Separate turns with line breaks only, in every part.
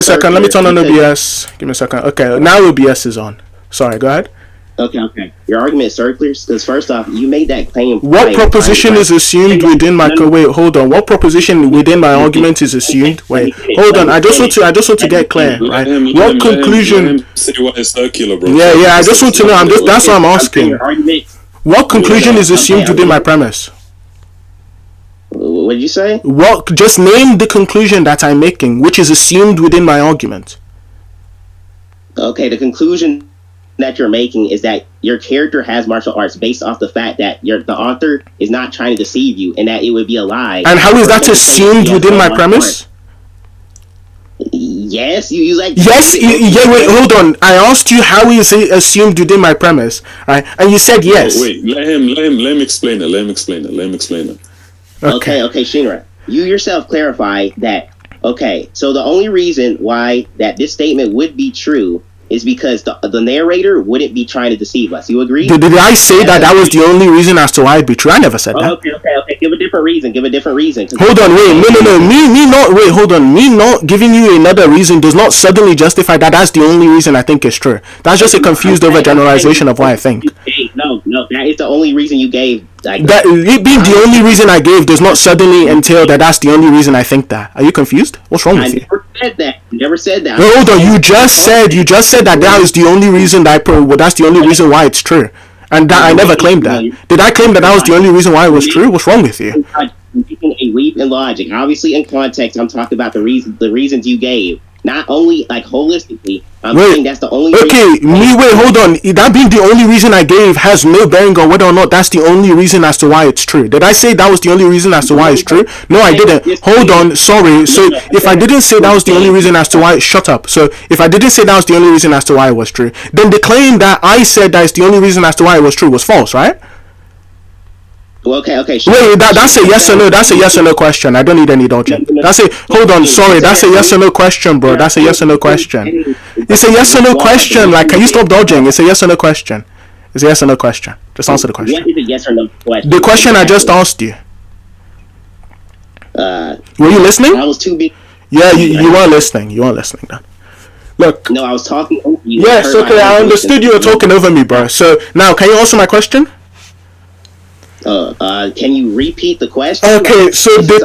a second. Let me turn on OBS. Give me a second. Okay, now OBS is on. Sorry, go ahead.
Okay. Your argument is circular because first off, you made that claim.
What proposition is assumed within my? Wait, hold on. What proposition within my argument is assumed? Wait, hold on. I just want to get clear, right? What conclusion?
Say why it's circular, bro.
Yeah. I just want to know. That's what I'm asking. What conclusion is assumed within my premise?
What did you say?
What? Just name the conclusion that I'm making, which is assumed within my argument.
Okay, the conclusion that you're making is that your character has martial arts based off the fact that the author is not trying to deceive you and that it would be a lie.
And how is that assumed within my premise?
Yes, you like.
Yes, wait, hold on. I asked you how is it assumed within my premise, right? And you said yes.
Oh, wait, let him explain it.
Okay, Shinra, you yourself clarify that. Okay, so the only reason why that this statement would be true is because the narrator wouldn't be trying to deceive us. You agree?
Did I say that was the only reason as to why it'd be true? I never said that.
Okay. Give a different reason.
Hold on, wait. No. Me not giving you another reason does not suddenly justify that that's the only reason I think it's true. That's just a confused overgeneralization of what I think.
No, that is the only reason you gave.
That it being the only reason I gave does not suddenly entail that that's the only reason I think that. Are you confused? What's wrong with you?
Never said that.
Hold on, you just said that is the only reason that's the only reason why it's true, and that I never claimed that. Did I claim that was the only reason why it was true? What's wrong with you?
Making a leap in logic. Obviously, in context, I'm talking about the reasons you gave. Not only holistically. I'm saying that's the only reason.
Hold on. That being the only reason I gave has no bearing on whether or not that's the only reason as to why it's true. Did I say that was the only reason as to why it's true? No, I didn't. Hold on. Sorry. So if I didn't say that was the only reason as to why, shut up. So if I didn't say that was the only reason as to why it was true, then the claim that I said that is the only reason as to why it was true was false, right?
Well, okay.
Sure. Wait, that's a yes or no. That's a yes or no question. I don't need any dodging. Hold on. Sorry, that's a yes or no question, bro. That's a yes or no question. It's a yes or no question. Like, can you stop dodging? It's a yes or no question. It's a yes or no question. Just answer the question.
What is a yes or no question?
The question I just asked you. Were you listening?
I was too big.
Yeah, you weren't listening. You weren't listening then. Look.
No, I was talking over you.
Yes, okay. I understood you were talking over me, bro. So now, can you answer my question?
Can you repeat the question?
Okay, so the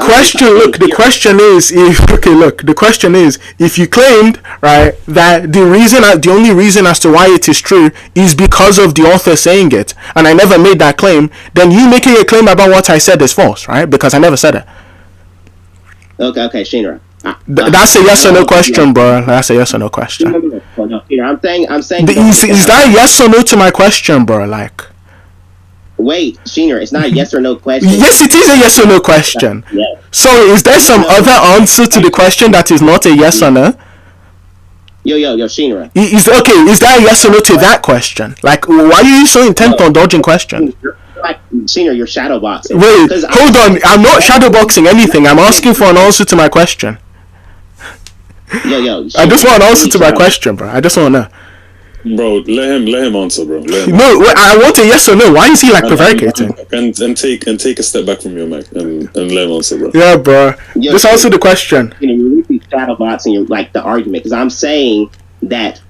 question is if you claimed, right, that the only reason as to why it is true is because of the author saying it, and I never made that claim, then you making a claim about what I said is false, right? Because I never said it.
Okay, Shinra.
That's a yes or no question, bro. That's a yes or no question.
No, I'm saying.
Is that a yes or no to my question, bro? Like.
Wait, Shinra, it's not a yes or no question.
Yes, it is a yes or no question.
Yes.
So, is there some other answer to the question that is not a yes or no?
Yo, Shinra.
Is there a yes or no to that question? Like, why are you so intent on dodging questions?
Shinra, you're shadowboxing.
Wait, hold on. I'm not shadowboxing anything. I'm asking for an answer to my question.
Yo.
Shinra, I just want an answer to my question, bro. I just want to know.
Bro, let him answer, bro.
No, I want a yes or no. Why is he prevaricating?
And take a step back from your mic and let him answer, bro.
Yeah, bro. Just answer the question.
You're really shadowboxing the argument because I'm saying that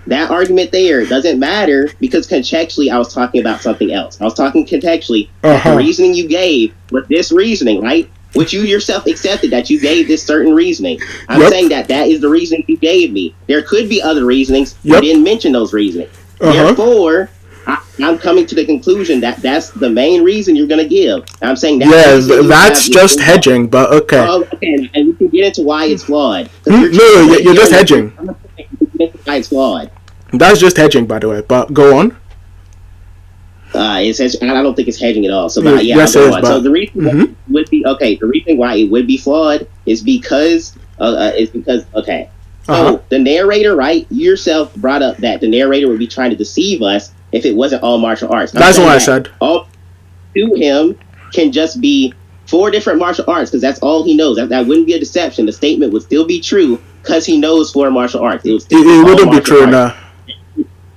argument there doesn't matter because contextually I was talking about something else. I was talking contextually. The reasoning you gave was this reasoning, right? Which you yourself accepted that you gave this certain reasoning. I'm saying that is the reasoning you gave me. There could be other reasonings. You didn't mention those reasonings. Therefore, I'm coming to the conclusion that that's the main reason you're going to give. I'm saying
that's just hedging, but okay.
Okay, and we can get into why it's flawed.
You're just hedging.
Why it's flawed.
That's just hedging, by the way, but go on.
I don't think it's hedging at all. So,
yes, it is, but...
So the reason would be the reason why it would be flawed is because So the narrator, right? You yourself brought up that the narrator would be trying to deceive us if it wasn't all martial arts.
That's what I said.
All to him can just be 4 different martial arts because that's all he knows. That wouldn't be a deception. The statement would still be true because he knows 4 martial arts. It wouldn't
be true now.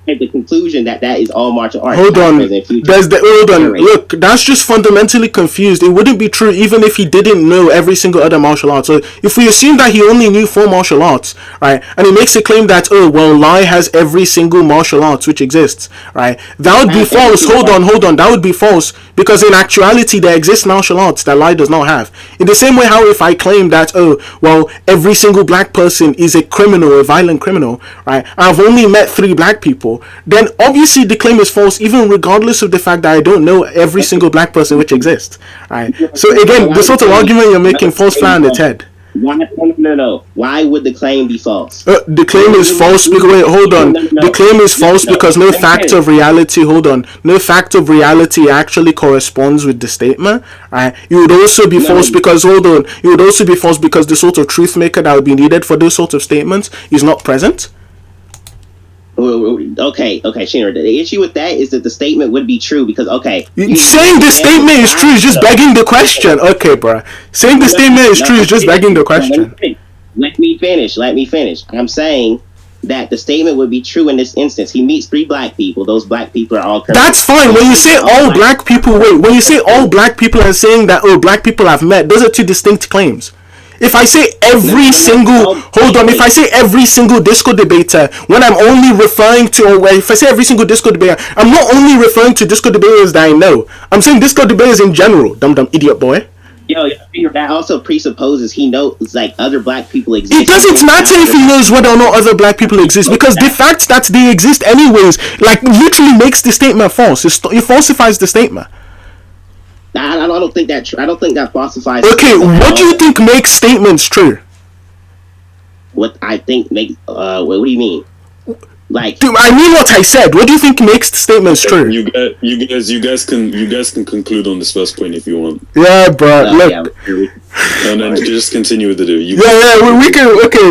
The conclusion that is all martial arts.
Hold on. Look, that's just fundamentally confused. It wouldn't be true even if he didn't know every single other martial art. So if we assume that he only knew 4 martial arts, right, and he makes a claim that, oh, well, Lai has every single martial arts which exists, right, that would be false. Hold on, that would be false, because in actuality there exist martial arts that Lai does not have. In the same way how if I claim that, oh, well, every single black person is a criminal, a violent criminal, right, I've only met 3 black people, then obviously the claim is false, even regardless of the fact that I don't know every single black person which exists, right? So again, the sort of argument you're making falls flat on its head.
No. Why would the claim be false?
The claim is false because The claim is false because no fact of reality. No fact of reality actually corresponds with the statement. Right? It would also be false because It would also be false because the sort of truth maker that would be needed for those sorts of statements is not present.
Okay, Shinra. The issue with that is that the statement would be true because
saying the statement is true is just begging the question. Okay, bro. Saying the statement is true is just begging the question.
Let me finish. I'm saying that the statement would be true in this instance. He meets 3 black people. Those black people are all criminals.
That's fine. When you say all black people, when you say all black people and saying that, oh, black people I've met, those are 2 distinct claims. If I say every single disco debater, when I'm only referring to, if I say every single disco debater, I'm not only referring to disco debaters that I know. I'm saying disco debaters in general. Dumb idiot boy.
Yo, that also presupposes he knows like other black people exist.
It doesn't matter if he knows whether or not other black people exist, because the fact that they exist anyways, like, literally makes the statement false. It falsifies the statement.
I don't think that. I don't think that falsifies.
Okay, what do you think makes statements true?
What I think makes. What do you mean? Like,
dude, I mean what I said. What do you think makes the statements true?
You guys can conclude on this first point if you want.
Yeah, bro. Look.
Yeah, and then just continue with the do.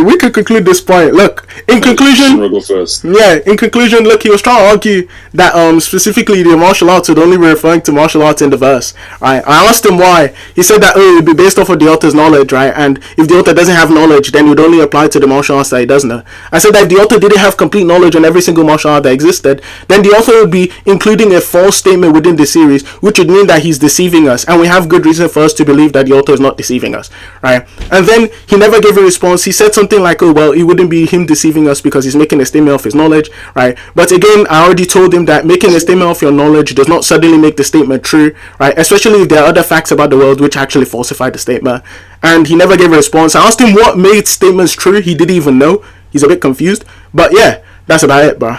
We can conclude this point. Look, in conclusion,
go first.
Yeah, in conclusion, look, he was trying to argue that specifically the martial arts would only be referring to martial arts in the verse. Right? I asked him why. He said that it would be based off of the author's knowledge, right? And if the author doesn't have knowledge, then it would only apply to the martial arts that he does know. I said that if the author didn't have complete knowledge on every single martial art that existed, then the author would be including a false statement within the series, which would mean that he's deceiving us, and we have good reason for us to believe that the author is not deceiving us, right? And then he never gave a response. He said something like, oh, well, it wouldn't be him deceiving us because he's making a statement of his knowledge, right? But again, I already told him that making a statement of your knowledge does not suddenly make the statement true, right? Especially if there are other facts about the world which actually falsify the statement. And he never gave a response. I asked him what made statements true. He didn't even know. He's a bit confused. But yeah, that's about it, bro.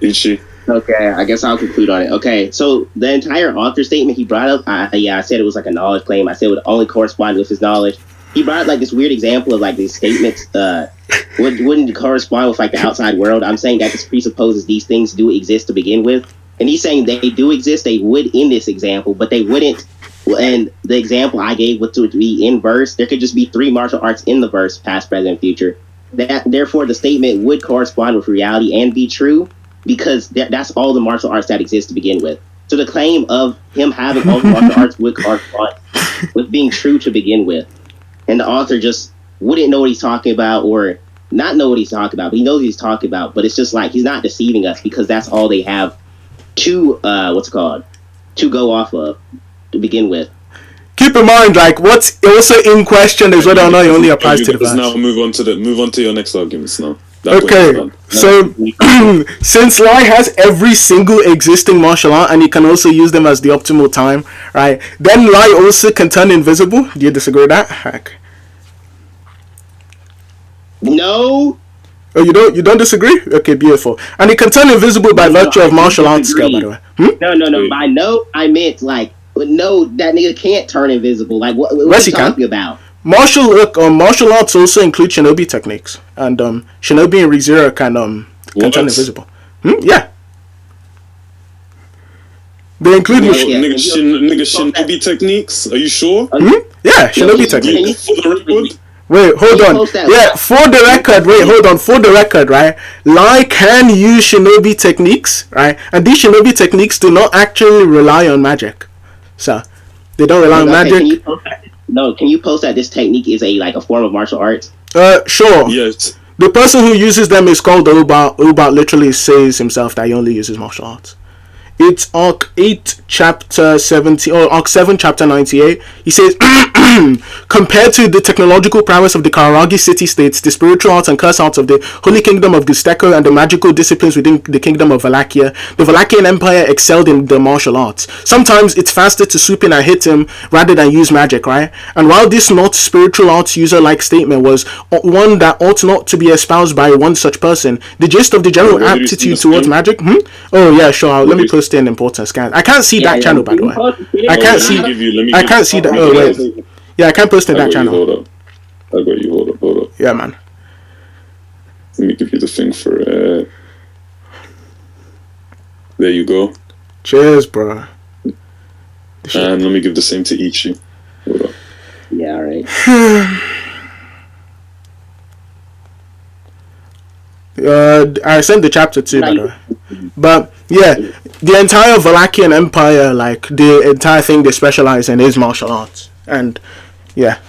Ichi.
Okay, I guess I'll conclude on it. Okay, so the entire author statement he brought up, I said it was like a knowledge claim. I said it would only correspond with his knowledge. He brought up like this weird example of like these statements wouldn't correspond with like the outside world. I'm saying that this presupposes these things do exist to begin with. And he's saying they do exist, they would in this example, but they wouldn't. And the example I gave would be in verse. There could just be 3 martial arts in the verse, past, present, future. Therefore, the statement would correspond with reality and be true, because that's all the martial arts that exist to begin with. So the claim of him having all the martial arts would correspond with being true to begin with. And the author just wouldn't know what he's talking about, or not know what he's talking about, but he knows what he's talking about. But it's just like he's not deceiving us, because that's all they have to to go off of to begin with.
Keep in mind, like, what's also in question is whether or not it only applies to the verse.
Now move on to your next arguments now.
Okay, so since Lai has every single existing martial art and he can also use them as the optimal time, right? Then Lai also can turn invisible. Do you disagree with that? Heck.
No.
Oh, you don't disagree? Okay, beautiful. And he can turn invisible by virtue of martial arts skill, by the way.
No. By no, I meant like no. That nigga can't turn invisible. Like what are you talking about?
Martial arts also include shinobi techniques, and shinobi and ReZero can turn invisible. Yeah, they include
shinobi techniques. Are you sure?
Yeah, shinobi techniques.
For the record.
Wait, hold on. Yeah, for the record. Wait, hold on. For the record, right? Lai can use shinobi techniques, right? And these shinobi techniques do not actually rely on magic, so they don't rely on magic.
Can you post that this technique is a form of martial arts?
Sure.
Yes.
The person who uses them is called Oba. Oba literally says himself that he only uses martial arts. It's Arc 8, Chapter 70, or Arc 7, Chapter 98. He says, compared to the technological prowess of the Kararagi city-states, the spiritual arts and curse arts of the Holy Kingdom of Gusteko, and the magical disciplines within the Kingdom of Valakia, the Valakian Empire excelled in the martial arts. Sometimes it's faster to swoop in and hit him rather than use magic, right? And while this not spiritual arts user-like statement was one that ought not to be espoused by one such person, the gist of the general aptitude towards magic... Oh yeah, sure, let me post in important scans. I can't see that channel, by the way. I can't see that. Oh wait, yeah, I can't post in that channel.
Hold up, I got you. Hold up.
Yeah, man.
Let me give you the thing for. There you go.
Cheers, bro.
And let me give the same to Ichi. Hold up.
Yeah, all right.
I sent the chapter 2, by the way. But yeah, the entire Valakian Empire, like the entire thing they specialize in is martial arts. And yeah.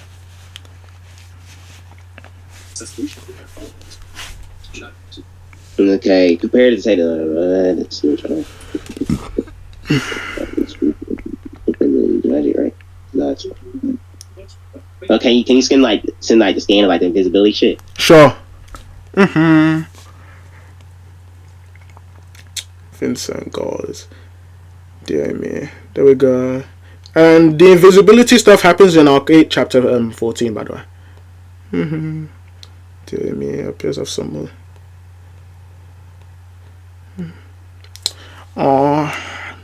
Okay, compared to say right? Okay, can you send the scan of the invisibility shit?
Sure. Vincent goes. Dear me. There we go. And the invisibility stuff happens in Arc 8, Chapter 14, by the way. Dear me, appears of someone. Oh.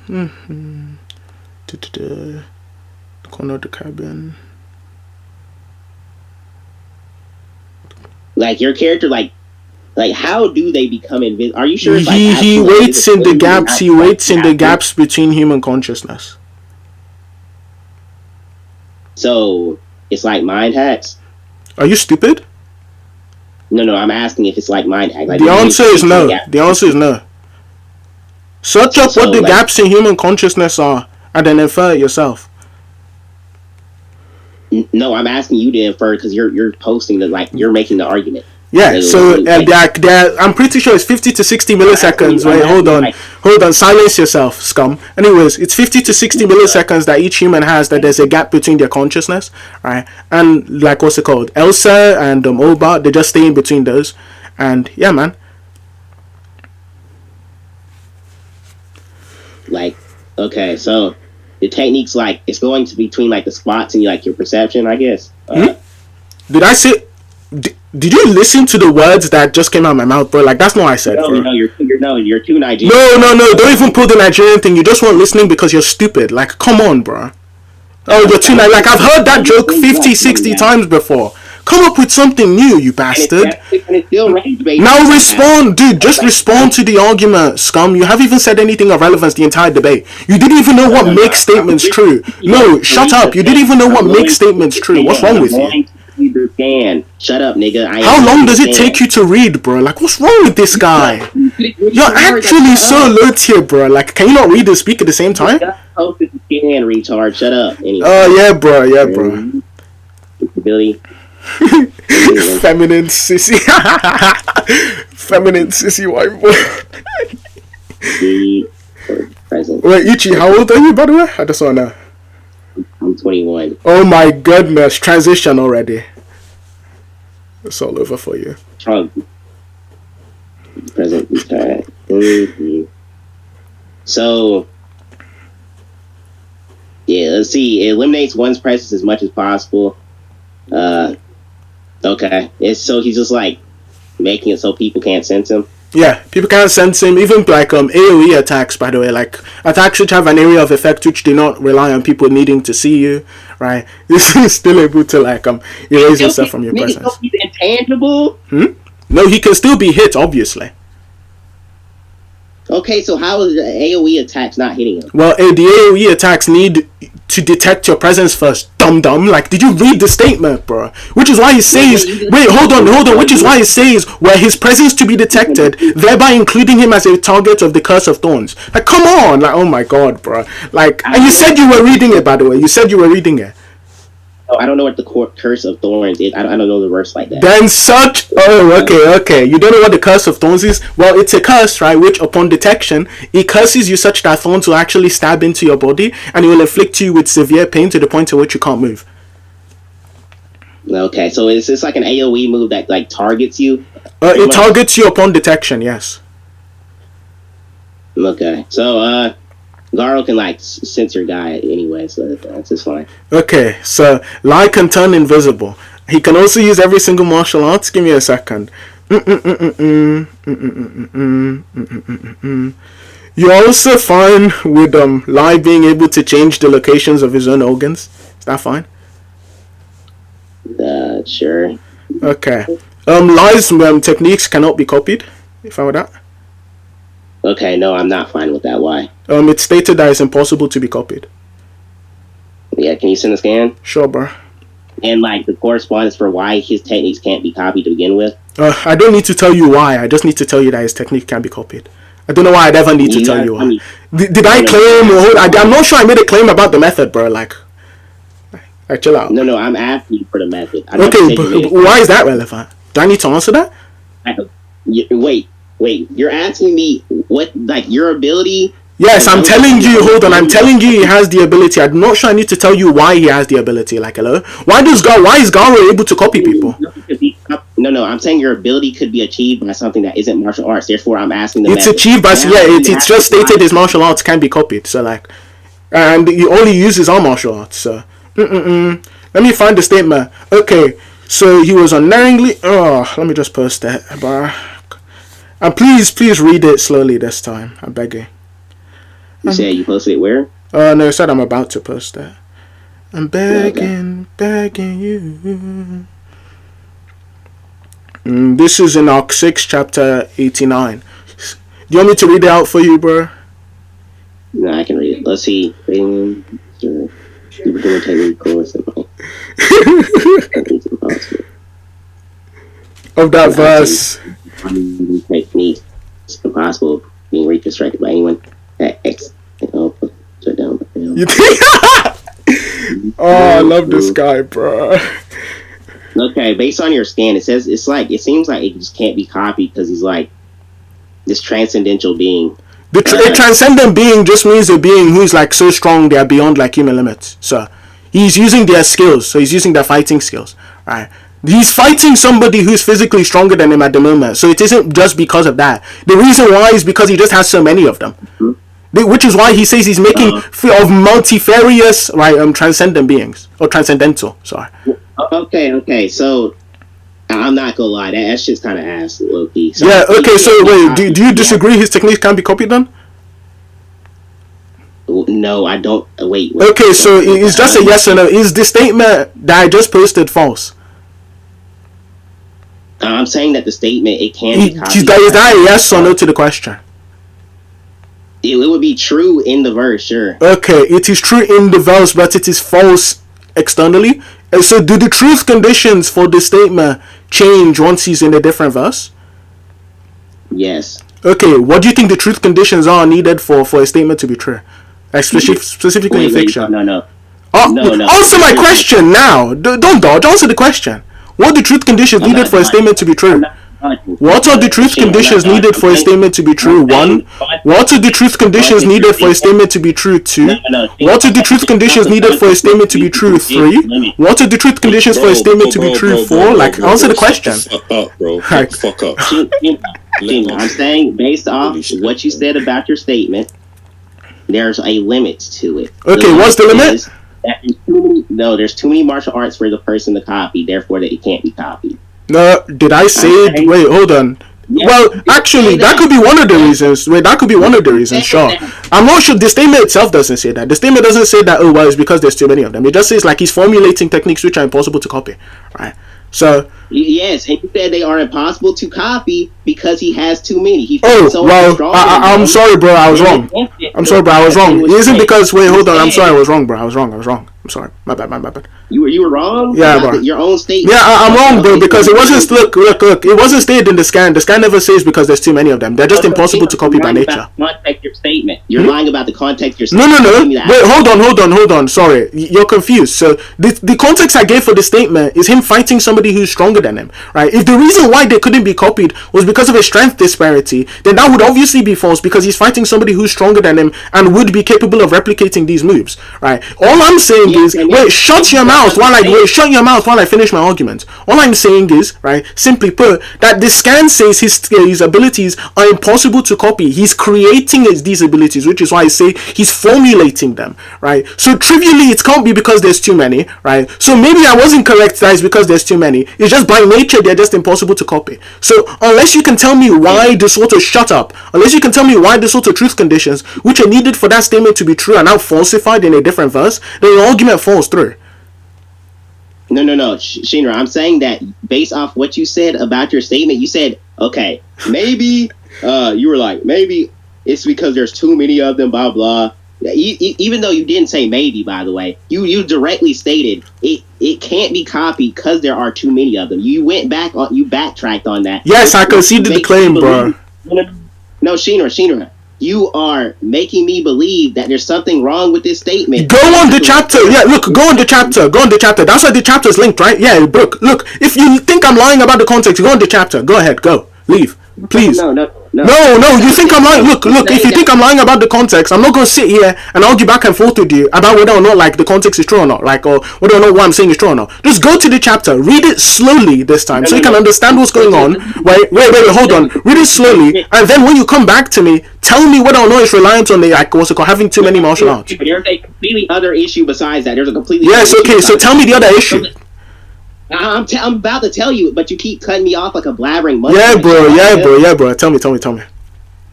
The corner of the cabin.
Like your character, like how do they become invisible? Are you sure? It's
he waits in the gaps. He waits in the gaps between human consciousness.
So it's like mind hacks.
Are you stupid?
No. I'm asking if it's like mind hacks.
The answer is no. The answer is no. Search up what the gaps in human consciousness are, and then infer it yourself.
No, I'm asking you to infer because you're posting you're making the argument.
Yeah, so I'm pretty sure it's 50 to 60 milliseconds. Wait, hold on, silence yourself, scum. Anyways, it's 50 to 60 milliseconds that each human has that there's a gap between their consciousness, right? And what's it called? Elsa and Oba, they just stay in between those. And yeah, man.
Okay, so the technique's it's going to between the spots and your perception, I guess.
Did I say? Did you listen to the words that just came out of my mouth, bro? That's not what I said.
No, you're too Nigerian.
No, don't even pull the Nigerian thing. You just weren't listening because you're stupid. Come on, bro. Oh, you're too I've heard that joke 50, 60 times before. Come up with something new, you bastard. Now respond, dude. Just respond to the argument, scum. You haven't even said anything of relevance the entire debate. You didn't even know what makes statements true. No, shut up. You didn't even know what makes statements true. What's wrong with you?
Shut up, nigga.
How long does it take you to read, bro? What's wrong with this guy? You're actually so low tier, bro. Can you not read and speak at the same time?
Retard. Shut up. Anyway.
Oh, yeah, bro.
Billy.
Feminine sissy. Feminine sissy white boy. Wait, Ichi, how old are you, by the way? I just want to know.
I'm 21.
Oh my goodness, transition already. It's all over for you.
Present time. So, yeah, let's see. It eliminates one's presence as much as possible. Okay. He's just making it so people can't sense him.
Yeah, people can't sense him. Even AoE attacks, by the way, attacks which have an area of effect which do not rely on people needing to see you, right? This is still able to erase yourself from your presence.
He's intangible?
No, he can still be hit, obviously.
Okay, so how is the AoE attacks not hitting him?
Well, the AoE attacks need to detect your presence first, dum-dum. Did you read the statement, bro? Which is why he says... Wait, hold on. Which is why he says, were his presence to be detected, thereby including him as a target of the Curse of Thorns. Come on! Oh my god, bro. And you said you were reading it, by the way. You said you were reading it.
I don't know what the curse of thorns is. I don't know the verse like that.
Then okay. You don't know what the curse of thorns is? Well, it's a curse, right? Which upon detection, it curses you such that thorns will actually stab into your body and it will inflict you with severe pain to the point at which you can't move.
Okay, so it's just like an AoE move that like targets you.
It targets you upon detection. Yes.
Okay, so Garou can like sense your guy anyway, so that's just fine.
Okay, so Lai can turn invisible. He can also use every single martial arts. Give me a second. You're also fine with Lai being able to change the locations of his own organs. Is that fine?
Sure.
Okay. Lai's techniques cannot be copied. You fine with that?
Okay, no, I'm not fine with that. Why?
It's stated that it's impossible to be copied.
Yeah, can you send a scan?
Sure, bro.
And like the correspondence for why his techniques can't be copied to begin with?
I don't need to tell you why. I just need to tell you that his technique can be copied. I don't know why I'd ever need to tell you why. Did I claim? I'm not sure I made a claim about the method, bro. Like chill out.
No, I'm asking you for the method.
Okay, but why is that relevant? Do I need to answer that?
Wait. You're asking me what, like, your ability?
Yes, I'm telling you. Hold on, I'm telling you he has the ability. I'm not sure I need to tell you why he has the ability. Like, hello, why is Garou able to copy people?
No, I'm saying your ability could be achieved by something that isn't martial arts. Therefore, I'm asking the
It's
method.
achieved by it's just stated his martial arts can be copied. So like, and he only uses all martial arts. So let me find the statement. Okay, so he was unerringly. Oh, let me just post that, bro. And please read it slowly this time. I beg you.
You said you posted it where?
No, I said I'm about to post that. I'm begging you. This is in Arc 6, chapter 89. Do you want me to read it out for you, bro?
No, I can read it. Let's see.
Of that verse.
Techniques impossible being reconstructed by anyone that down.
You think? Oh, I love this guy, bro.
Okay, based on your scan, it seems like it just can't be copied because he's like this transcendental being.
The transcendent being just means a being who's like so strong they're beyond like human limits. So he's using their skills. So he's using their fighting skills. Right. He's fighting somebody who's physically stronger than him at the moment. So it isn't just because of that. The reason why is because he just has so many of them. Which is why he says he's making of multifarious, right, transcendent beings. Or transcendental, sorry.
Okay, so I'm not gonna lie, that shit's kind of ass, low-key. So
yeah, okay, so wait, do you disagree his techniques can be copied then?
No, I don't. Wait.
Okay, so it's just a yes or no. Is the statement that I just posted false?
I'm saying that the statement, it can be copied.
Is that a yes or no to the question?
It would be true in the verse, sure.
Okay, it is true in the verse, but it is false externally. And so do the truth conditions for the statement change once he's in a different verse?
Yes.
Okay, what do you think the truth conditions are needed for a statement to be true? Like specifically in fiction?
No.
Answer my question now. Don't dodge. Answer the question. What are the truth conditions needed for a statement to be true? What are the truth conditions needed for a statement to be true? 1. What are the truth conditions needed for a statement to be true? 2. What are the truth conditions needed for a statement to be true? 3. What are the truth conditions for a statement to be true? 4. Like, answer the question.
Fuck up, bro.
Like,
Fuck up.
I'm saying, based off what you said about your statement, there's a limit to it.
Okay, what's the limit?
There's too many martial arts for the person to copy, therefore that it can't be copied.
No, did I say? Wait, hold on. Yeah, well, actually, that could be one of the reasons. Sure. I'm not sure. The statement itself doesn't say that. The statement doesn't say that, oh, well, it's because there's too many of them. It just says, like, he's formulating techniques which are impossible to copy. Right? So...
Yes, and you said they are impossible to copy because he has too many.
I'm sorry, bro. I was wrong. I'm sorry, bro. I was wrong. It isn't because... Wait, hold on. I'm sorry. I was wrong, bro. I was wrong. I'm sorry. My bad.
You were wrong.
Yeah, bro.
Your own statement.
Yeah, I'm wrong, bro, because it wasn't. Look. It wasn't stated in the scan. The scan never says because there's too many of them. They're just impossible to copy by nature.
Context your statement. You're lying about the context of your
statement. No. Wait, hold on. Sorry, you're confused. So the context I gave for the statement is him fighting somebody who's stronger than him, right? If the reason why they couldn't be copied was because of a strength disparity, then that would obviously be false because he's fighting somebody who's stronger than him and would be capable of replicating these moves, right? All I'm saying is, shut your mouth while I finish my argument. All I'm saying is, right, simply put, that the scan says his abilities are impossible to copy. He's creating these abilities, which is why I say he's formulating them, right? So trivially, it can't be because there's too many, right? So maybe I wasn't correct that it's because there's too many. It's just by nature they're just impossible to copy. So unless you can tell me why the sort of truth conditions which are needed for that statement to be true are now falsified in a different verse, then your argument falls through.
No, Shinra, I'm saying that based off what you said about your statement, you said, okay, maybe, you were like, maybe it's because there's too many of them, blah, blah. Even though you didn't say maybe, by the way, you directly stated it can't be copied because there are too many of them. You backtracked on that.
Yes, I conceded the claim, bro.
No, Shinra. You are making me believe that there's something wrong with this statement.
Go on the chapter. Yeah, look, go on the chapter. That's why the chapter's linked, right? Yeah, Brooke, look, if you think I'm lying about the context, go on the chapter. Go ahead, go. Leave. Please. No, you think I'm lying. Look, if you think I'm lying about the context, I'm not going to sit here and argue back and forth with you about whether or not, like, the context is true or not, like, or whether or not what I'm saying is true or not. Just go to the chapter, read it slowly this time, so you can understand what's going on. Wait, hold on. Read it slowly, and then when you come back to me, tell me whether or not it's reliant on the, like, what's it called, having too many martial arts.
There's a completely other issue besides that. There's a completely
Yes, okay, so tell me the other issue.
I'm about to tell you, but you keep cutting me off like a blabbering monkey.
Yeah, bro. Tell me.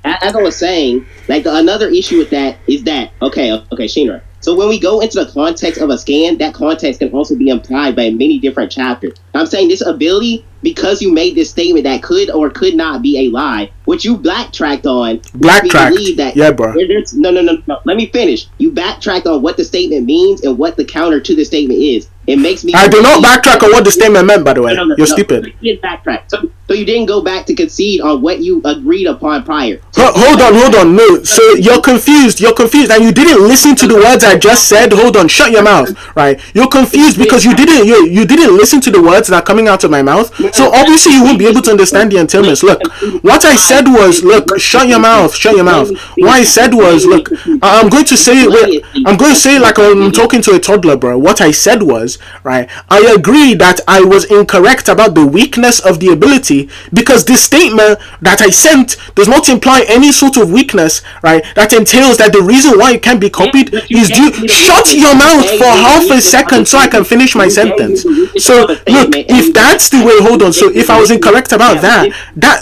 As I was saying, like, another issue with that is that, okay, Shinra. So when we go into the context of a scan, that context can also be implied by many different chapters. I'm saying this ability, because you made this statement that could or could not be a lie, which you backtracked on.
Yeah, bro.
No. Let me finish. You backtracked on what the statement means and what the counter to the statement is. It makes me.
I do not backtrack on what the statement meant, by the way. You're stupid.
You didn't backtrack. So you didn't go back to concede on what you agreed upon prior.
Hold on. No. So you're confused, and you didn't listen to the words I just said. Hold on. Shut your mouth. Right? You're confused because you didn't listen to the words that are coming out of my mouth. So obviously you won't be able to understand the entailments. Look, what I said was, look, shut your mouth. What I said was, look, I'm going to say like I'm talking to a toddler, bro. What I said was, right, I agree that I was incorrect about the weakness of the ability because this statement that I sent does not imply any sort of weakness, right, that entails that the reason why it can't be copied is due. Shut your mouth for half a second so I can finish my sentence. So look, if that's the way, hold on, so if I was incorrect about that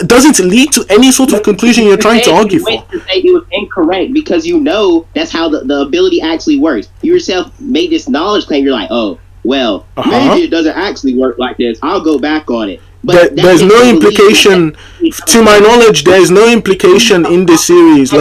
doesn't lead to any sort of conclusion you're trying to argue for.
It was incorrect because you know that's how the ability actually works. You yourself made this knowledge claim. You're like, oh, well, maybe it doesn't actually work like this. I'll go back on it. But
there's no implication, to my knowledge, there's no implication in the series.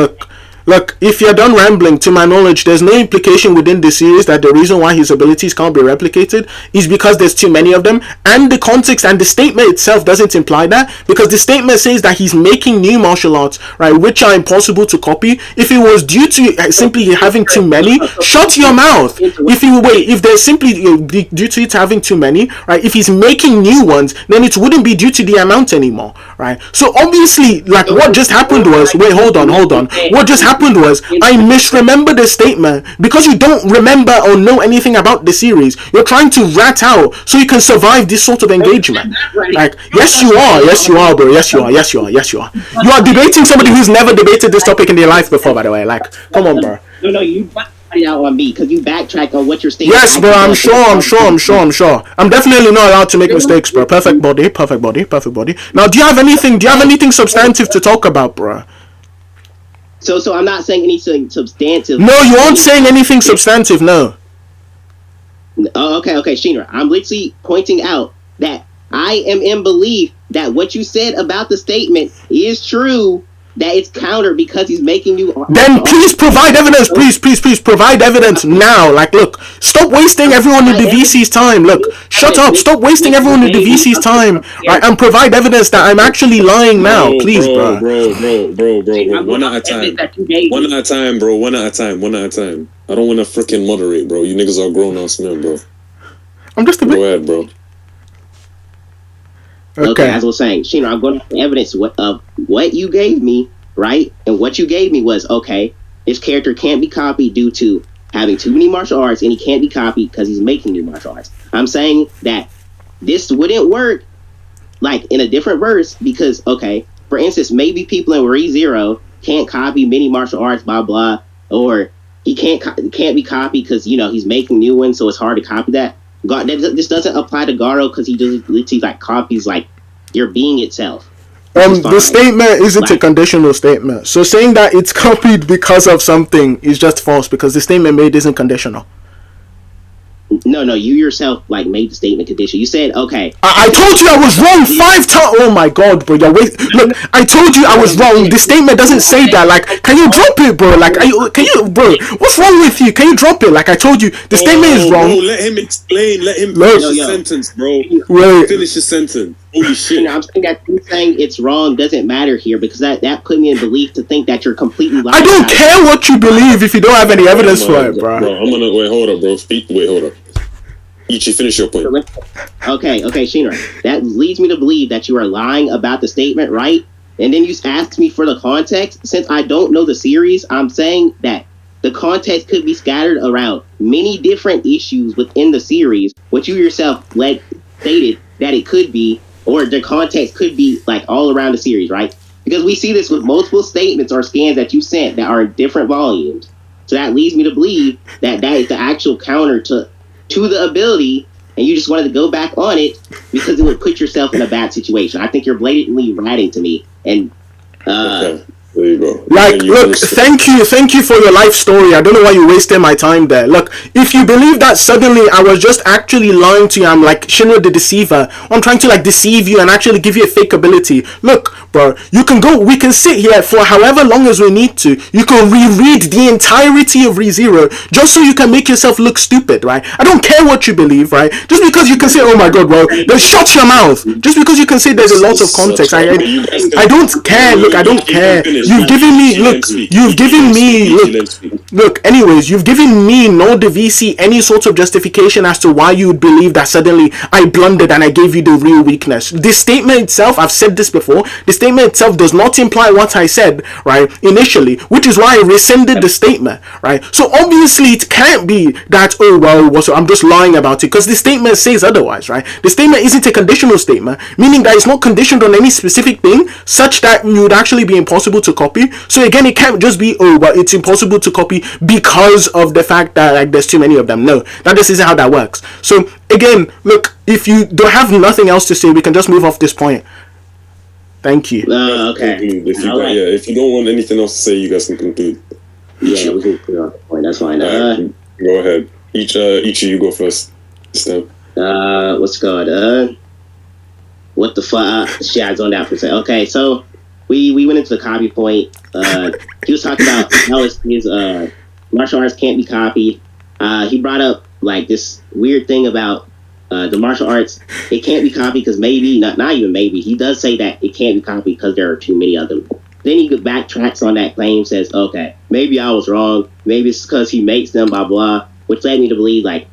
Look, if you're done rambling, to my knowledge, there's no implication within the series that the reason why his abilities can't be replicated is because there's too many of them, and the context and the statement itself doesn't imply that, because the statement says that he's making new martial arts, right, which are impossible to copy. If it was due to simply having too many, shut your mouth. If there's simply due to it having too many, right, if he's making new ones, then it wouldn't be due to the amount anymore, right? So obviously, like, what just happened was, hold on. What just happened was I misremembered the statement because you don't remember or know anything about the series. You're trying to rat out so you can survive this sort of engagement. Like, yes you are, bro. Yes you are. You are debating somebody who's never debated this topic in their life before, by the way. Like, come on, bro.
No, you out on me because you backtrack on what you're stating.
Yes, bro, I'm sure. I'm definitely not allowed to make mistakes, bro. Perfect body. Now, do you have anything substantive to talk about, bro?
So I'm not saying anything substantive.
No, you aren't saying anything substantive, no.
Oh, okay, Shinra. I'm literally pointing out that I am in belief that what you said about the statement is true, that it's counter because he's making you.
Then please provide evidence. Please provide evidence now. Like, look, stop wasting everyone in the VC's time. Look, shut up. Stop wasting everyone in the VC's time. Right, and provide evidence that I'm actually lying now, please, bro.
One at a time. One at a time, bro. One at a time. I don't want to freaking moderate, bro. You niggas are grown ass men, bro.
I'm just a bit.
Go ahead, bro.
Okay, as I was saying, Shinra, I'm going to have evidence of what you gave me, right? And what you gave me was, okay, this character can't be copied due to having too many martial arts, and he can't be copied because he's making new martial arts. I'm saying that this wouldn't work, like, in a different verse, because, okay, for instance, maybe people in ReZero can't copy many martial arts, blah, blah, or he can't be copied because, you know, he's making new ones, so it's hard to copy that. This doesn't apply to Garou because he just literally like copies like your being itself.
The statement isn't a conditional statement. So saying that it's copied because of something is just false because the statement made isn't conditional.
No, you yourself like made the statement conditional. You said, okay.
I told you I was wrong 5 times. Oh my god, bro. Look, I told you I was wrong. The statement doesn't say that. Like, can you drop it, bro? Like, bro? What's wrong with you? Can you drop it? Like, I told you, the statement is wrong.
Bro, let him explain. Let him finish his sentence, bro. Finish his sentence. Holy shit.
I'm saying that you saying it's wrong doesn't matter here because that put me in belief to think that you're completely lying.
I don't care what you believe if you don't have any evidence for it, bro.
Bro, I'm gonna wait. Hold up, bro. Hold up. Ichi, finish your point.
Okay, Shinra. That leads me to believe that you are lying about the statement, right? And then you ask me for the context. Since I don't know the series, I'm saying that the context could be scattered around many different issues within the series, which you yourself stated that it could be, or the context could be like all around the series, right? Because we see this with multiple statements or scans that you sent that are in different volumes. So that leads me to believe that is the actual counter to the ability, and you just wanted to go back on it because it would put yourself in a bad situation. I think you're blatantly ratting to me, and
okay. There you go.
Like, look, thank you for your life story. I don't know why you wasted my time there. Look, if you believe that suddenly I was just actually lying to you, I'm like Shinra the deceiver, I'm trying to like deceive you and actually give you a fake ability. Look, bro, we can sit here for however long as we need to. You can reread the entirety of ReZero just so you can make yourself look stupid, right? I don't care what you believe, right? Just because you can say, oh my god, bro, then shut your mouth. Just because you can say there's a lot of context. I don't care. Look, I don't care. You've given me, anyways, you've given me, nor the VC, any sort of justification as to why you would believe that suddenly I blundered and I gave you the real weakness. This statement itself, I've said this before, the statement itself does not imply what I said, right, initially, which is why I rescinded the statement, right? So obviously it can't be that, oh, well, I'm just lying about it, because the statement says otherwise, right? The statement isn't a conditional statement, meaning that it's not conditioned on any specific thing, such that it would actually be impossible to copy. So again, it can't just be, oh, but it's impossible to copy because of the fact that like there's too many of them. No, that just isn't how that works. So again, look, if you don't have nothing else to say, we can just move off this point. Thank you.
Okay.
If you don't want anything else to say, you guys can conclude.
Yeah, we can clear off the point. That's fine.
Go ahead. Ichi, you go first.
What's good? What the fuck? Shit, I zoned out for a second. Okay, so we went into the copy point. He was talking about how his martial arts can't be copied. He brought up like this weird thing about the martial arts. It can't be copied because maybe, not even maybe, he does say that it can't be copied because there are too many of them. Then he backtracks on that claim, says, okay, maybe I was wrong. Maybe it's because he makes them, blah, blah, which led me to believe like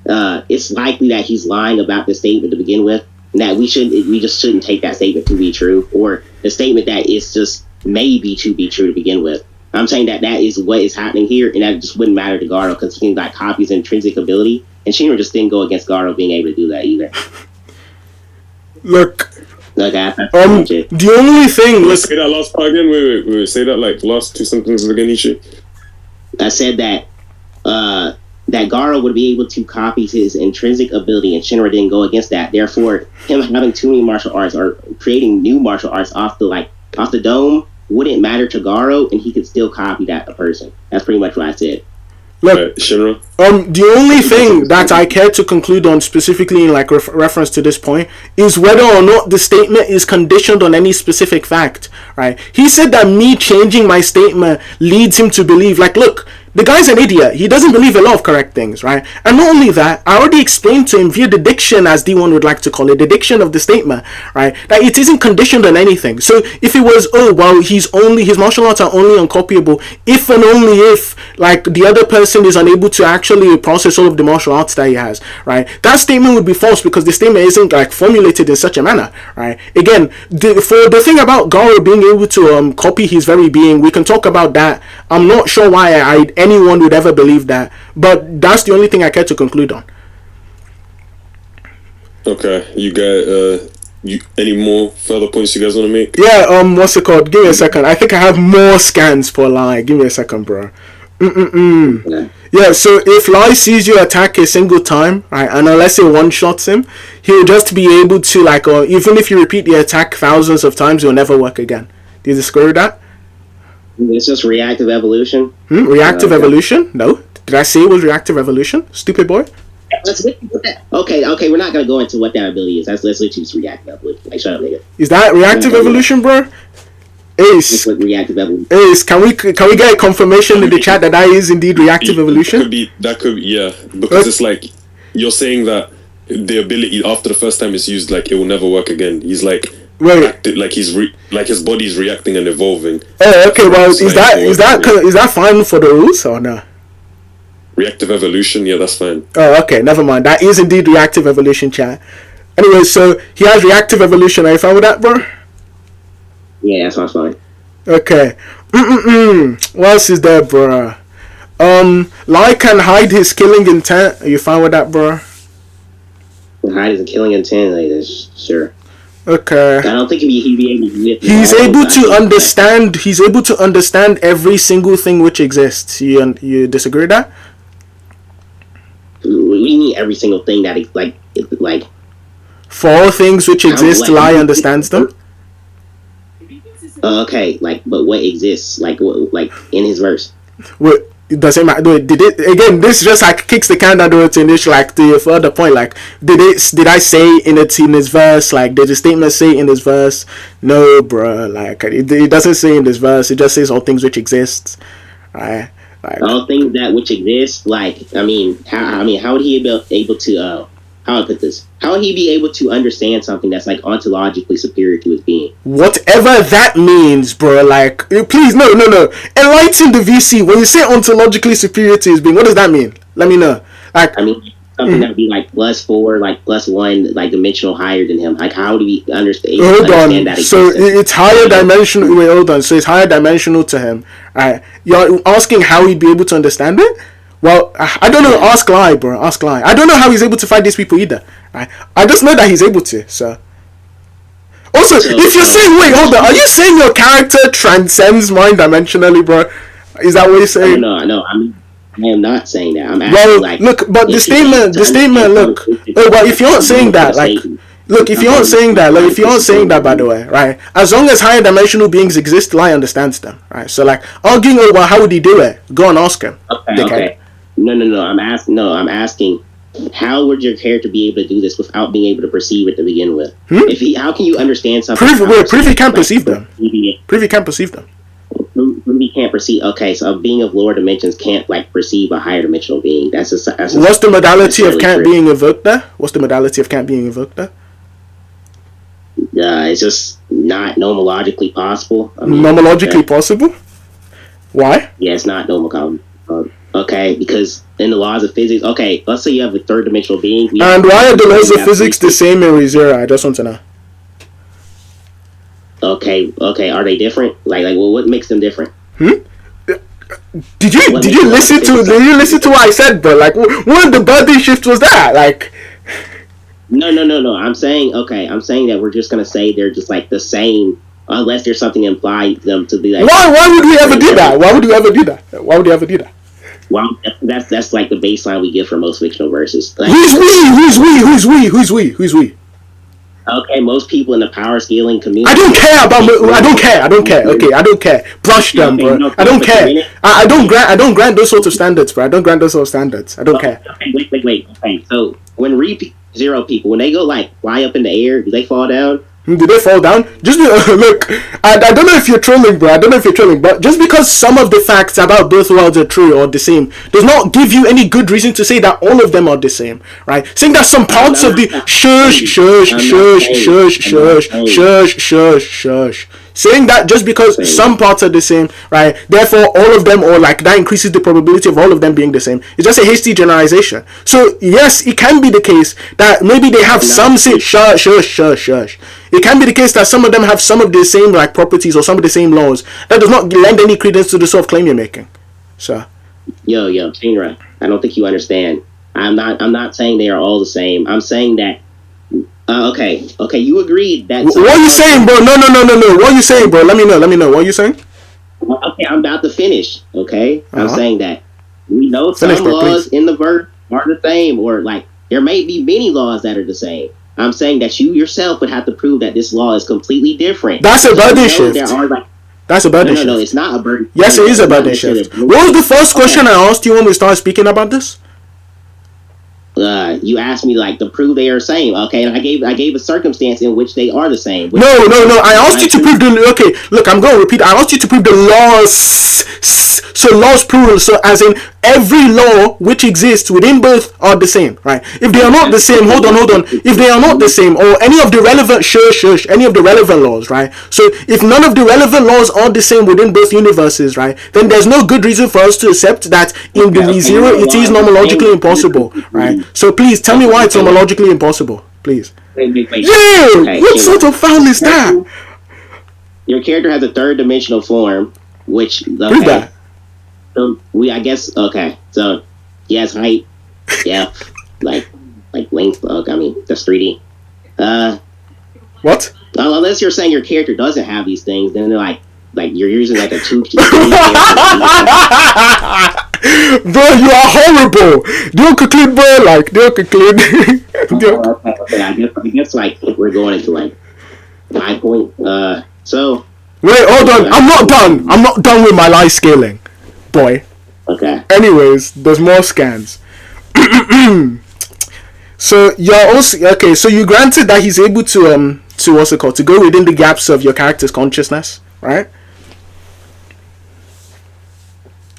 it's likely that he's lying about the statement to begin with, and that we just shouldn't take that statement to be true, or the statement that is just maybe to be true to begin with. I'm saying that is what is happening here, and that just wouldn't matter to Garou because he like copies intrinsic ability, and Shinra just didn't go against Garou being able to do that either.
Look, the only thing.
Let's say that last part again. Wait. Say that like last 2 sentences again, Ichi.
I said that that Garou would be able to copy his intrinsic ability, and Shinra didn't go against that. Therefore, him having too many martial arts or creating new martial arts off the dome wouldn't matter to Garou, and he could still copy that person. That's pretty much what I said.
Look,
Shinra.
the only thing that I care to conclude on specifically in like reference to this point is whether or not the statement is conditioned on any specific fact, right? He said that me changing my statement leads him to believe, like, look, the guy's an idiot. He doesn't believe a lot of correct things, right? And not only that, I already explained to him via the diction, as D1 would like to call it, the diction of the statement, right? That it isn't conditioned on anything. So if it was, oh, well, his martial arts are only uncopyable if and only if, like, the other person is unable to actually process all of the martial arts that he has, right? That statement would be false because the statement isn't, like, formulated in such a manner, right? Again, for the thing about Garou being able to copy his very being, we can talk about that. I'm not sure why anyone would ever believe that, but that's the only thing I care to conclude on.
Okay, you got any more further points you guys want to make?
Yeah, what's it called? Give me a second. I think I have more scans for Lai. Give me a second, bro. Yeah, so if Lai sees you attack a single time, right, and unless it one-shots him, he'll just be able to, like, even if you repeat the attack thousands of times, it'll never work again. Do you disagree with that?
It's just reactive evolution.
Reactive evolution? No. Did I say it was reactive evolution? Stupid boy.
Let's look at that. Okay, we're not gonna go into what that ability is. Let's literally just reactive evolution. Like, shut up, nigga.
Is that reactive evolution, bro? Ace.
Reactive evolution.
Ace, can we get confirmation in the chat that is indeed reactive evolution?
That could be, yeah. Because it's like, you're saying that the ability after the first time it's used, like, it will never work again. He's like, like he's like his body's reacting and evolving.
Oh, okay. Well, is that fine for the rules or no?
Reactive evolution, yeah, that's fine.
Oh, okay. Never mind. That is indeed reactive evolution, chat. Anyway, so he has reactive evolution. Are you fine with that, bro?
Yeah, that sounds fine.
Okay. What else is there, bro? Lai can hide his killing intent. Are you fine with that, bro?
Hide his killing intent, like, sure.
Okay.
I don't think he'd be able to.
He's able to understand. He's able to understand every single thing which exists. You disagree with that?
We need every single thing that like.
For all things which exist, Lai understands them.
Okay, like, but what exists, like in his verse?
What? It doesn't matter. Did it again? This just like kicks the can down the road to initial, like, to your further point. Like, did I say in his verse? Like, did the statement say in his verse? No, bro. Like, it doesn't say in this verse. It just says all things which exist. Right? Like,
all things that which exist. Like, how would he be able to? How I put this? How would he be able to understand something that's like ontologically superior to his being?
Whatever that means, bro. Like, please, no. Enlighten the VC. When you say ontologically superior to his being, what does that mean? Let me know. Like,
something that would be like +4, like +1, like dimensional higher than him. Like, how would he understand?
Hold on. That so it's higher dimensional. Wait, hold on. So it's higher dimensional to him. Alright. You're asking how he'd be able to understand it? Well, I don't know. Ask Lai, bro. Ask Lai. I don't know how he's able to fight these people either. Right? I just know that he's able to. So, also, if you're saying, wait, hold on, are you saying your character transcends mind dimensionally, bro? Is that what you're saying?
No. I am not saying that. I'm asking,
look, but the statement, look. Well, if you're not saying that, like, look, if you aren't saying that, by the way, right? As long as higher dimensional beings exist, Lai understands them, right? So, like, arguing over how would he do it? Go and ask him.
Okay. No. I'm asking, how would your character be able to do this without being able to perceive it to begin with? How can you understand something?
Prove he can't perceive them. Prove he can't perceive them.
He can't perceive. Okay, so a being of lower dimensions can't, like, perceive a higher dimensional being. What's
the modality of can't being evoked there? What's the modality of can't being evoked there?
It's just not nomologically possible.
Nomologically possible? Why?
Yeah, it's not normal. Okay, because in the laws of physics, okay, let's say you have a third dimensional being.
And why are the laws of physics the same in ReZero? I just want to know.
Okay, are they different? Like, well, what makes them different?
Did you listen to what I said, bro? Like, what of the birthday shift was that? Like,
no. I'm saying that we're just gonna say they're just like the same, unless there's something implied them to be like.
Why would we ever do that? Why would you ever do that?
Well, that's like the baseline we give for most fictional verses. Like,
Who's we?
Okay, most people in the power scaling community.
I don't care about. I don't care. I don't care. Okay, I don't care. Brush them, bro. I don't care. I don't grant. I don't grant those sorts of standards, bro. I don't grant those sorts of standards. I don't care.
Okay, wait. Okay, so when zero people, when they go like fly up in the air, do they fall down?
Did they fall down? Just look, I don't know if you're trolling, bro. I don't know if you're trolling, but just because some of the facts about both worlds are true or the same does not give you any good reason to say that all of them are the same, right? Saying that some parts of the shush. Saying that just because some parts are the same, right? Therefore, all of them, or like that increases the probability of all of them being the same. It's just a hasty generalization. So yes, it can be the case that maybe they have some shush. It can be the case that some of them have some of the same like properties or some of the same laws. That does not lend any credence to the sort of claim you're making. So,
yo, Shinra, I don't think you understand. I'm not saying they are all the same. I'm saying that. Okay, you agreed that.
What are you saying, bro? No. What are you saying, bro? Let me know. What are you saying?
Okay, I'm about to finish. Okay, I'm saying that we know some laws in the verse are the same, or like there may be many laws that are the same. I'm saying that you yourself would have to prove that this law is completely different.
That's a burden shift. That's a burden shift.
No, it's not a burden.
Yes, it is a burden shift. What was the first question I asked you when we started speaking about this?
You asked me like to prove they are the same, okay? And I gave a circumstance in which they are the same.
No. I asked you to prove the. Okay, look, I'm going to repeat. I asked you to prove the laws. So laws plural. So as in every law which exists within both are the same, right? If they are not the same, hold on. If they are not the same, or any of the relevant any of the relevant laws, right? So if none of the relevant laws are the same within both universes, right? Then there's no good reason for us to accept that in the zero it is nomologically impossible, right? So please tell me why it's nomologically impossible, please.
Wait.
Yeah, what sort of foul is that?
Your character has a third dimensional form, which
Prove that.
So I guess so he has height, yeah, like length. I mean that's 3D.
What?
Unless you're saying your character doesn't have these things, then they're like you're using like a 2D.
Bro, you are horrible. Don't conclude, bro. Don't conclude.
Okay. I guess like we're going into like 5 point. So.
Wait, hold on. I'm not done with my life scaling, boy.
Okay.
Anyways, there's more scans. So you're also okay. So you granted that he's able to what's it called, to go within the gaps of your character's consciousness, right?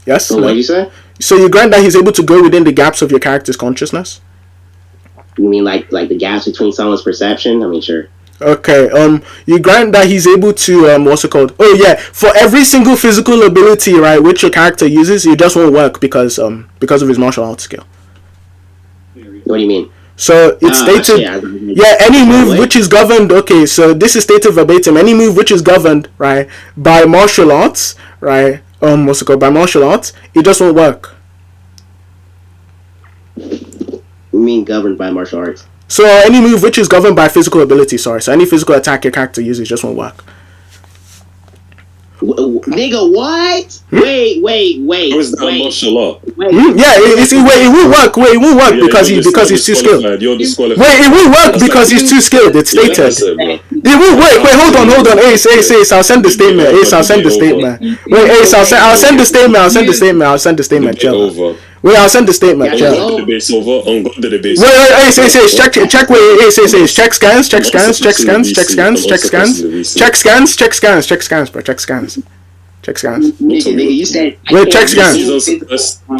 Yes.
So what did you say?
So you grant that he's able to go within the gaps of your character's consciousness?
You mean like the gaps between someone's perception? I mean, sure.
Okay. You grant that he's able to what's it called? Oh yeah, for every single physical ability, right, which your character uses, it just won't work because of his martial arts skill.
What do you mean?
So it's stated, any move which is governed. Okay, so this is stated verbatim. Any move which is governed, right, by martial arts, right. What's it called? By martial arts, it just won't work.
You mean governed by martial arts?
So any move which is governed by physical ability, so any physical attack your character uses just won't work.
Nigga, what? Wait.
How is that martial art?
Yeah, it won't work. Wait, it won't work because he's too skilled.
You're disqualified.
Wait, it won't work because he's too skilled. It's stated. It won't work. Wait, hold on. Ace, I'll send the statement. I'll send the statement. Wait, Ace, I'll send the statement. Chill. Wait, I'll send the statement.
Wait, Ace,
check. Wait, Ace, check scans, bro. Check scans.
You said.
Wait, check scans.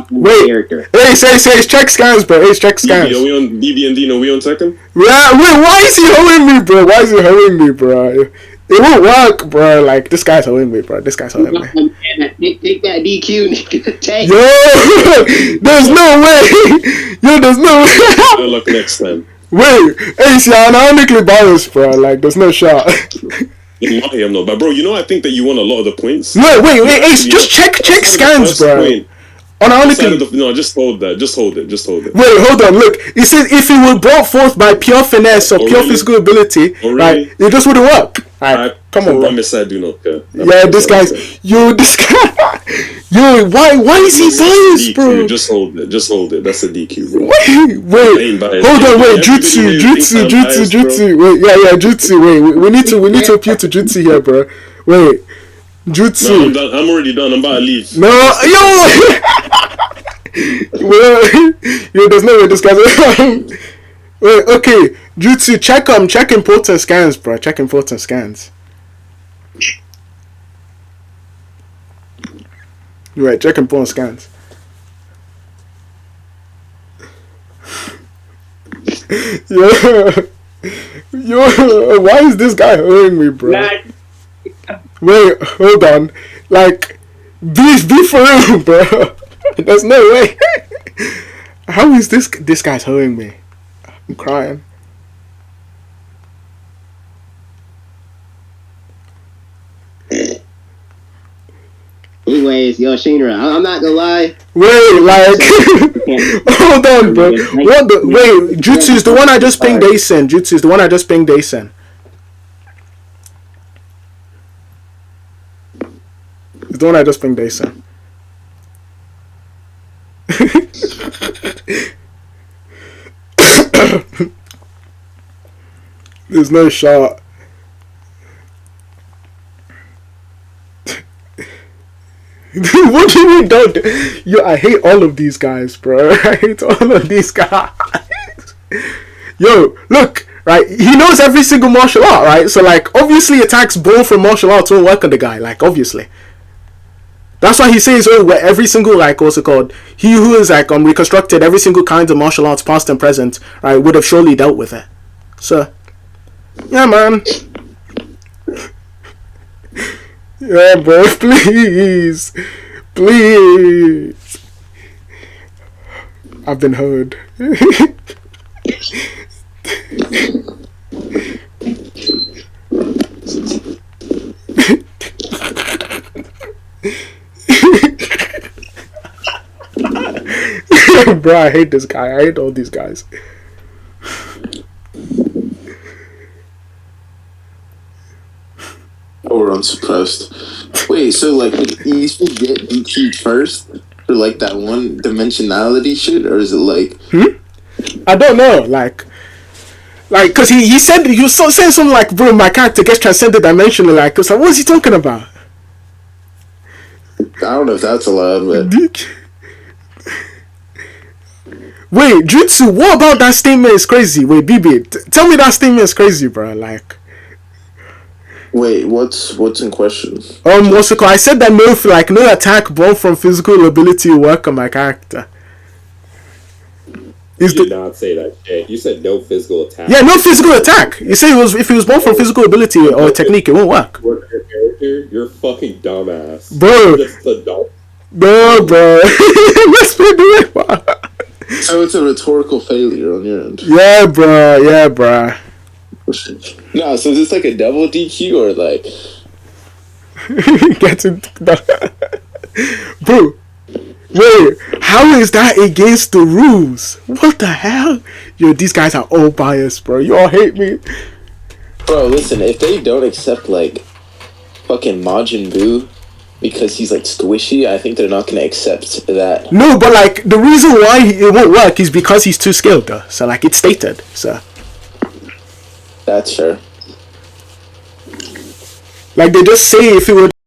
Wait, Ace, check scans, bro. Ace, check scans.
Are we on BB&D? Are we on second?
Yeah, wait, why is he holding me, bro? It won't work, bro. Like, this guy's holding me, bro. Take that
DQ, nigga. Take.
Yo, there's no way.
Good luck next time.
Wait, Ace, you're unironically biased, bro. Like, there's no shot.
I'm not. But, bro, I think that you won a lot of the points.
Wait, Ace, just check scans, bro.
No, just hold that. Just hold it.
Wait, hold on. Look, it says if it were brought forth by pure finesse or pure physical ability, right, it just wouldn't work. Alright, come on, bro.
I do not care.
Yeah, this guy. Yo, why is he biased, bro?
Just hold it. That's a DQ, bro.
Wait. Hold on, wait. Jutsu. Wait, yeah, Jutsu. Wait, we need to appeal to Jutsu here, bro. Wait, Jutsu.
No, I'm done. I'm already done. I'm about to leave.
No, yo. Well, yo, there's no way this guy's. Wait, okay, Jutsu, check important scans, bro. Check important scans. Right, check important scans. Yo, why is this guy hurting me, bro? Wait, hold on. Like, be for real, bro. There's no way. How is this guy's hurting me? I'm crying.
Anyways, yo, Shinra, I'm not gonna lie.
Wait, like, hold on, bro. Wait, Jutsu is the one I just pinged Daisen. Jutsu is the one I just pinged Daisen. It's the one I just pinged Daisen. There's no shot. What do you mean don't? Yo, I hate all of these guys, bro. I hate all of these guys. Yo, look, right? He knows every single martial art, right? So, like, obviously attacks both from martial arts won't work on the guy, like, obviously. That's why he says, oh, where every single, like, what's it called? He who is, like, reconstructed every single kind of martial arts, past and present, right, would have surely dealt with it. So, yeah, man. Yeah, bro, please. Please. I've been heard. Bro, I hate this guy. I hate all these guys.
Oh, we're unsurprised. Wait, so like, did Ichi get DQ first for like that one dimensionality shit, or is it like?
I don't know, like, cause he said he was saying something like, bro, my character gets transcended dimensionally. Like, I was like, what is he talking about?
I don't know if that's allowed, but.
Wait, Jutsu, what about that statement is crazy? Wait, BB, tell me that statement is crazy, bro. Like.
Wait, what's in question?
What's it called? I said that no attack born from physical ability will work on my character.
You did not say that shit. You said no physical attack.
Yeah, no physical attack. You say if he was born from physical ability or technique, it won't work.
Work your character? You're fucking dumbass.
Bro.
Just a dumb.
Bro. Let's do it.
So it's a rhetorical failure on your end.
Yeah, bro.
No, so is this like a double DQ or like?
Get it, bro. Wait, how is that against the rules? What the hell? Yo, these guys are all biased, bro. You all hate me.
Bro, listen, if they don't accept like fucking Majin Buu because he's like squishy, I think they're not gonna accept that.
No, but like the reason why it won't work is because he's too skilled, though. So like it's stated. So.
That's fair.
Like they just say if it